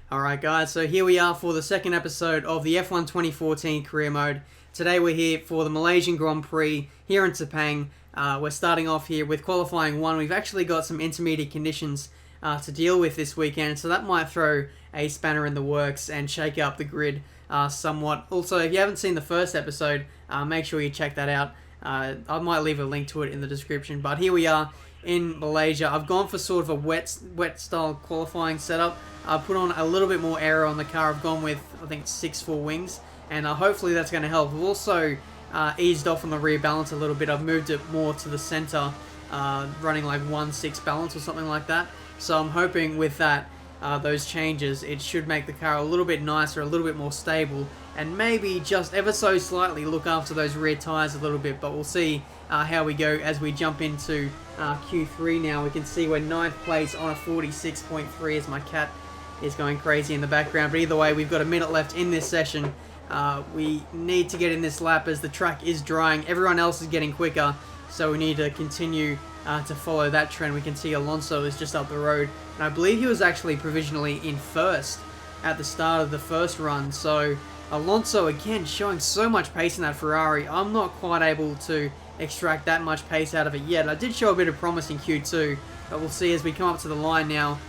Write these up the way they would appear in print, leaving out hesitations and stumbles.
Alright guys, so here we are for the second episode of the F1 2014 career mode. Today we're here for the Malaysian Grand Prix here in Sepang. We're starting off here with qualifying 1. We've actually got some intermediate conditions to deal with this weekend, so that might throw a spanner in the works and shake up the grid somewhat. Also, if you haven't seen the first episode, make sure you check that out. I might leave a link to it in the description, but here we are in Malaysia. I've gone for sort of a wet style qualifying setup. I've put on a little bit more aero on the car. I've gone with, I think, 6-4 wings, and hopefully that's going to help. We've also eased off on the rear balance a little bit. I've moved it more to the center, running like 1-6 balance or something like that. So I'm hoping with that, those changes, it should make the car a little bit nicer, a little bit more stable, and maybe just ever so slightly look after those rear tires a little bit. But we'll see how we go as we jump into Q3 now. We can see we're 9th place on a 46.3 as my cat is going crazy in the background. But either way, we've got a minute left in this session. We need to get in this lap as the track is drying. Everyone else is getting quicker, so we need to continue to follow that trend. We can see Alonso is just up the road, and I believe he was actually provisionally in first at the start of the first run. So Alonso again showing so much pace in that Ferrari. I'm not quite able to extract that much pace out of it yet. I did show a bit of promise in Q2, but we'll see as we come up to the line now.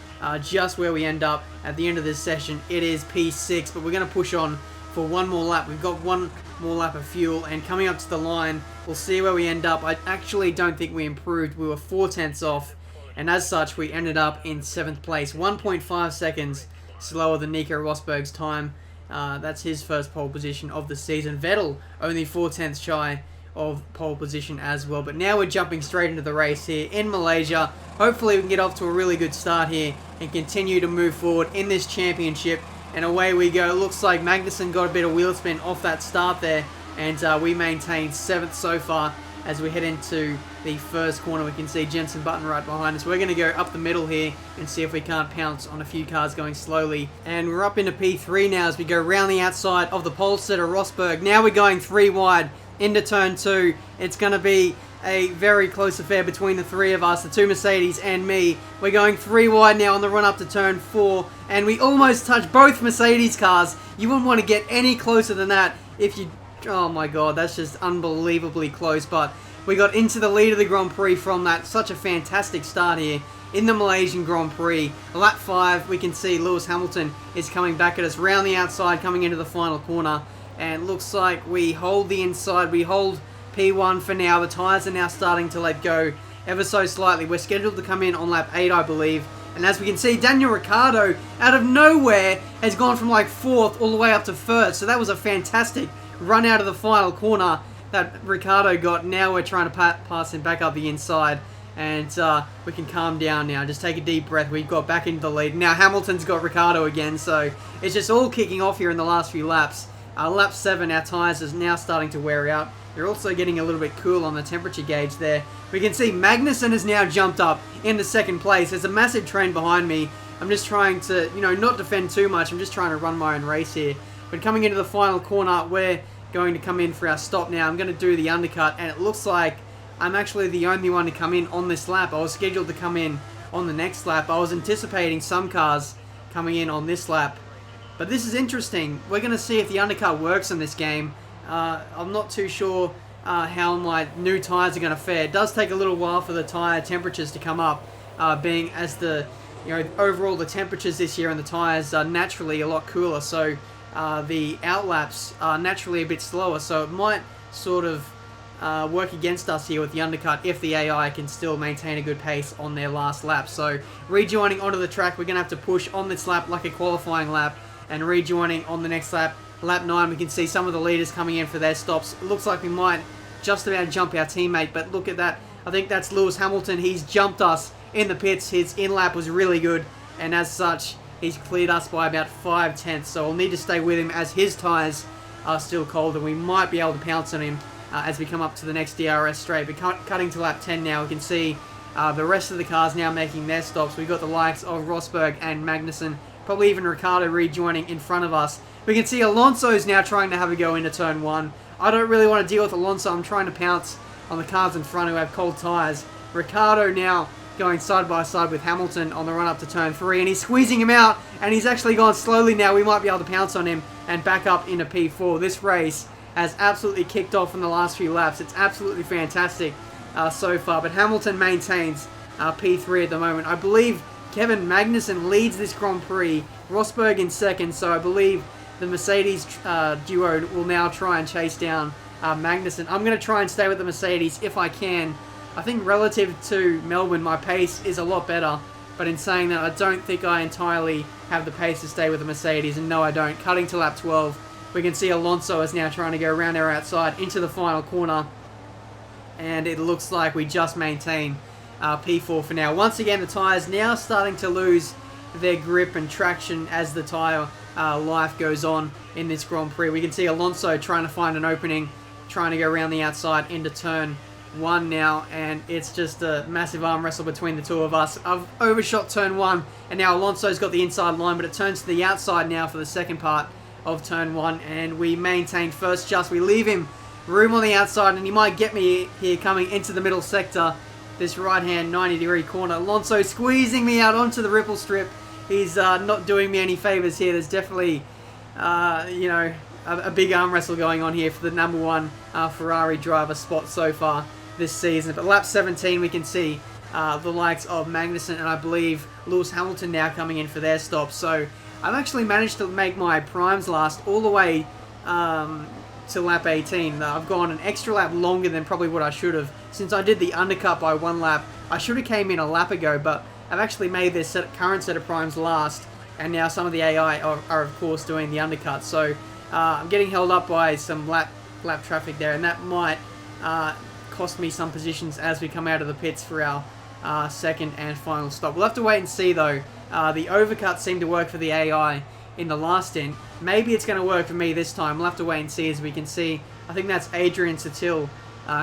Just where we end up at the end of this session, it is P6, but we're going to push on for one more lap. We've got one more lap of fuel, and coming up to the line, we'll see where we end up. I actually don't think we improved. We were 4 tenths off, and as such, we ended up in 7th place, 1.5 seconds slower than Nico Rosberg's time. That's his first pole position of the season. Vettel only 4 tenths shy of pole position as well. But now we're jumping straight into the race here in Malaysia. Hopefully we can get off to a really good start here and continue to move forward in this championship. And away we go. Looks like Magnussen got a bit of wheel spin off that start there, and we maintain 7th so far as we head into the first corner. We can see Jenson Button right behind us. We're going to go up the middle here and see if we can't pounce on a few cars going slowly. And we're up into P3 now as we go round the outside of the pole sitter Rosberg. Now we're going 3 wide into turn 2. It's going to be a very close affair between the 3 of us, the 2 Mercedes and me. We're going 3 wide now on the run up to turn 4, and we almost touch both Mercedes cars. You wouldn't want to get any closer than that if you... Oh my god, that's just unbelievably close. But we got into the lead of the Grand Prix from that. Such a fantastic start here in the Malaysian Grand Prix. Lap 5, we can see Lewis Hamilton is coming back at us round the outside, coming into the final corner. And looks like we hold the inside. We hold P1 for now. The tyres are now starting to let go ever so slightly. We're scheduled to come in on lap 8, I believe. And as we can see, Daniel Ricciardo, out of nowhere, has gone from like 4th all the way up to 1st. So that was a fantastic run out of the final corner that Ricciardo got. Now we're trying to pass him back up the inside. And we can calm down now. Just take a deep breath. We've got back into the lead. Now Hamilton's got Ricciardo again. So it's just all kicking off here in the last few laps. Lap 7, our tyres is now starting to wear out. They're also getting a little bit cool on the temperature gauge there. We can see Magnussen has now jumped up into 2nd place. There's a massive train behind me. I'm just trying to, not defend too much. I'm just trying to run my own race here. But coming into the final corner, we're going to come in for our stop now. I'm going to do the undercut, and it looks like I'm actually the only one to come in on this lap. I was scheduled to come in on the next lap. I was anticipating some cars coming in on this lap. But this is interesting. We're going to see if the undercut works in this game. I'm not too sure how my new tyres are going to fare. It does take a little while for the tyre temperatures to come up, being as the overall the temperatures this year on the tyres are naturally a lot cooler. So the outlaps are naturally a bit slower. So it might sort of work against us here with the undercut if the AI can still maintain a good pace on their last lap. So rejoining onto the track, we're going to have to push on this lap like a qualifying lap. And rejoining on the next lap, lap 9, we can see some of the leaders coming in for their stops. It looks like we might just about jump our teammate, but look at that. I think that's Lewis Hamilton. He's jumped us in the pits. His in-lap was really good, and as such, he's cleared us by about 5 tenths. So we'll need to stay with him as his tyres are still cold, and we might be able to pounce on him as we come up to the next DRS straight. But cutting to lap 10 now, we can see the rest of the cars now making their stops. We've got the likes of Rosberg and Magnussen, probably even Ricciardo rejoining in front of us. We can see Alonso's now trying to have a go into turn 1. I don't really want to deal with Alonso. I'm trying to pounce on the cars in front who have cold tyres. Ricciardo now going side by side with Hamilton on the run up to turn 3, and he's squeezing him out, and he's actually gone slowly now. We might be able to pounce on him and back up into P4. This race has absolutely kicked off in the last few laps. It's absolutely fantastic so far, but Hamilton maintains P3 at the moment. I believe Kevin Magnussen leads this Grand Prix, Rosberg in second, so I believe the Mercedes duo will now try and chase down Magnussen. I'm going to try and stay with the Mercedes if I can. I think relative to Melbourne, my pace is a lot better, but in saying that, I don't think I entirely have the pace to stay with the Mercedes, and no, I don't. Cutting to lap 12, we can see Alonso is now trying to go around our outside into the final corner, and it looks like we just maintain P4 for now. Once again, the tyres now starting to lose their grip and traction as the tyre life goes on in this Grand Prix. We can see Alonso trying to find an opening, trying to go around the outside into turn 1 now, and it's just a massive arm wrestle between the two of us. I've overshot turn 1, and now Alonso's got the inside line, but it turns to the outside now for the second part of turn 1, and we maintain first just. We leave him room on the outside, and he might get me here coming into the middle sector, this right-hand 90-degree corner. Alonso squeezing me out onto the ripple strip. He's not doing me any favors here. There's definitely, a big arm wrestle going on here for the number 1 Ferrari driver spot so far this season. But lap 17, we can see the likes of Magnussen and I believe Lewis Hamilton now coming in for their stop. So I've actually managed to make my primes last all the way to lap 18. I've gone an extra lap longer than probably what I should have. Since I did the undercut by 1 lap, I should have came in a lap ago, but I've actually made this current set of primes last, and now some of the AI are of course doing the undercut. So I'm getting held up by some lap traffic there, and that might cost me some positions as we come out of the pits for our second and final stop. We'll have to wait and see though. The overcut seemed to work for the AI in the last stint. Maybe it's going to work for me this time. We'll have to wait and see. As we can see, I think that's Adrian Sutil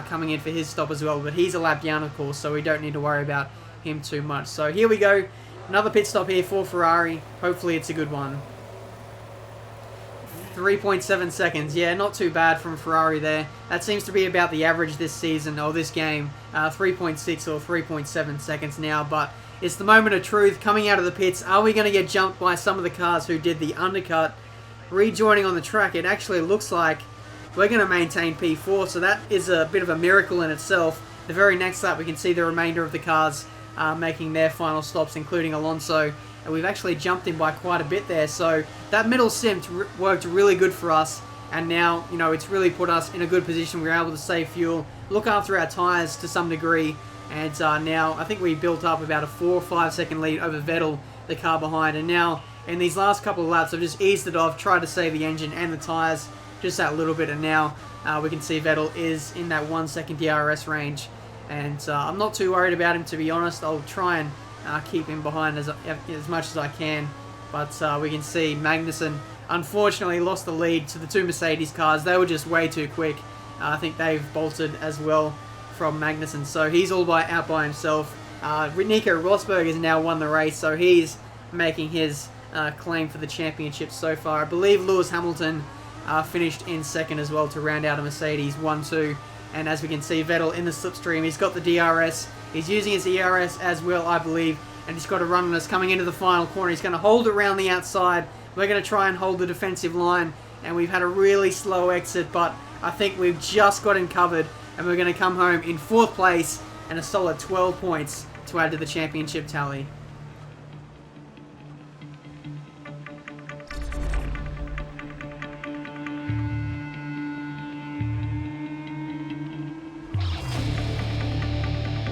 coming in for his stop as well, but he's a lap down of course, so we don't need to worry about him too much. So here we go, another pit stop here for Ferrari. Hopefully it's a good one. 3.7 seconds, yeah, not too bad from Ferrari there. That seems to be about the average this season, or this game, 3.6 or 3.7 seconds now, but it's the moment of truth coming out of the pits. Are we going to get jumped by some of the cars who did the undercut? Rejoining on the track, it actually looks like we're going to maintain P4, so that is a bit of a miracle in itself. The very next lap, we can see the remainder of the cars making their final stops, including Alonso. And we've actually jumped in by quite a bit there. So that middle stint worked really good for us. And now, it's really put us in a good position. We're able to save fuel, look after our tyres to some degree. And now I think we built up about a 4 or 5 second lead over Vettel, the car behind. And now in these last couple of laps, I've just eased it off, tried to save the engine and the tyres just that little bit. And now we can see Vettel is in that 1 second DRS range. And I'm not too worried about him, to be honest. I'll try and keep him behind as much as I can. But we can see Magnussen unfortunately lost the lead to the 2 Mercedes cars. They were just way too quick. I think they've bolted as well from Magnussen. So he's all out by himself. Nico Rosberg has now won the race, so he's making his claim for the championship so far. I believe Lewis Hamilton finished in second as well to round out a Mercedes 1-2. And as we can see, Vettel in the slipstream, he's got the DRS. He's using his ERS as well, I believe. And he's got a run on us coming into the final corner. He's going to hold it around the outside. We're going to try and hold the defensive line. And we've had a really slow exit, but I think we've just got him covered. And we're going to come home in 4th place and a solid 12 points to add to the championship tally.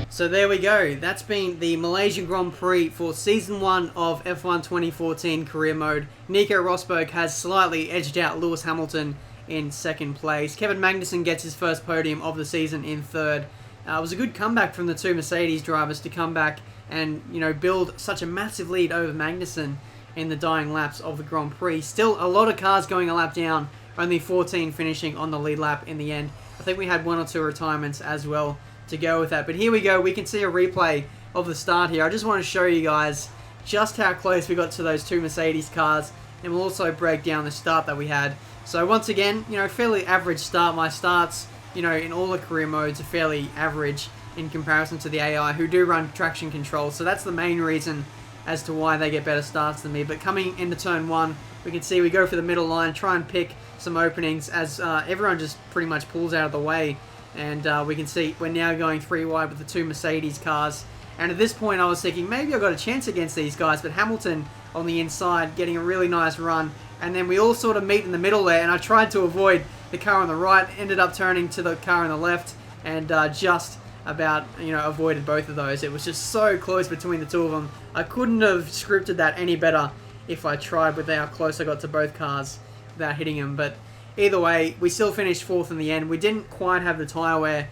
So there we go. That's been the Malaysian Grand Prix for Season 1 of F1 2014 Career Mode. Nico Rosberg has slightly edged out Lewis Hamilton in 2nd place. Kevin Magnussen gets his first podium of the season in 3rd. It was a good comeback from the 2 Mercedes drivers to come back and, build such a massive lead over Magnussen in the dying laps of the Grand Prix. Still a lot of cars going a lap down, only 14 finishing on the lead lap in the end. I think we had 1 or 2 retirements as well to go with that. But here we go. We can see a replay of the start here. I just want to show you guys just how close we got to those 2 Mercedes cars, and we'll also break down the start that we had. So once again, fairly average start. My starts, in all the career modes are fairly average. in comparison to the AI, who do run traction control. So that's the main reason as to why they get better starts than me. But coming into turn 1, we can see we go for the middle line, try and pick some openings as everyone just pretty much pulls out of the way. And we can see we're now going 3 wide with the 2 Mercedes cars. And at this point I was thinking maybe I've got a chance against these guys, but Hamilton on the inside getting a really nice run. And then we all sort of meet in the middle there, and I tried to avoid the car on the right, ended up turning to the car on the left, and just about, avoided both of those. It was just so close between the two of them. I couldn't have scripted that any better if I tried with how close I got to both cars without hitting them. But either way, we still finished 4th in the end. We didn't quite have the tyre wear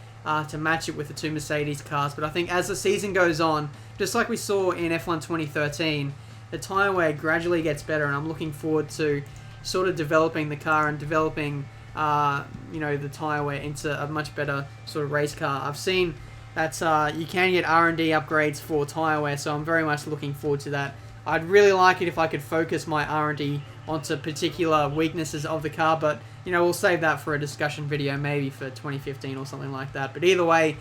to match it with the 2 Mercedes cars, but I think as the season goes on, just like we saw in F1 2013, the tyre wear gradually gets better, and I'm looking forward to sort of developing the car and developing the tyre wear into a much better sort of race car. I've seen that you can get R&D upgrades for tyre wear, so I'm very much looking forward to that. I'd really like it if I could focus my R&D onto particular weaknesses of the car, but we'll save that for a discussion video, maybe for 2015 or something like that. But either way,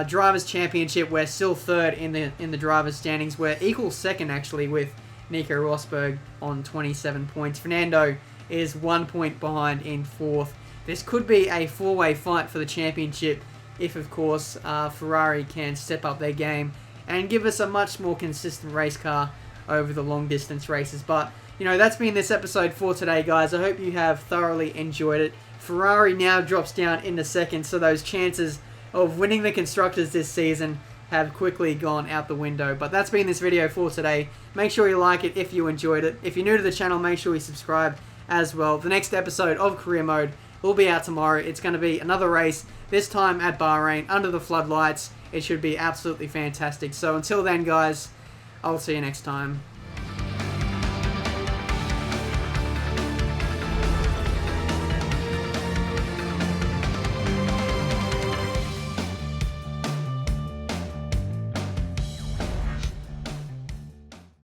Drivers' Championship, we're still 3rd in the Drivers' standings. We're equal 2nd actually with Nico Rosberg on 27 points. Fernando is 1 point behind in 4th. This could be a 4-way fight for the championship if, of course, Ferrari can step up their game and give us a much more consistent race car over the long distance races. But that's been this episode for today, guys. I hope you have thoroughly enjoyed it. Ferrari now drops down into 2nd, so those chances of winning the Constructors this season have quickly gone out the window. But that's been this video for today. Make sure you like it if you enjoyed it. If you're new to the channel, make sure you subscribe as well. The next episode of Career Mode will be out tomorrow. It's going to be another race, this time at Bahrain, under the floodlights. It should be absolutely fantastic. So until then, guys, I'll see you next time.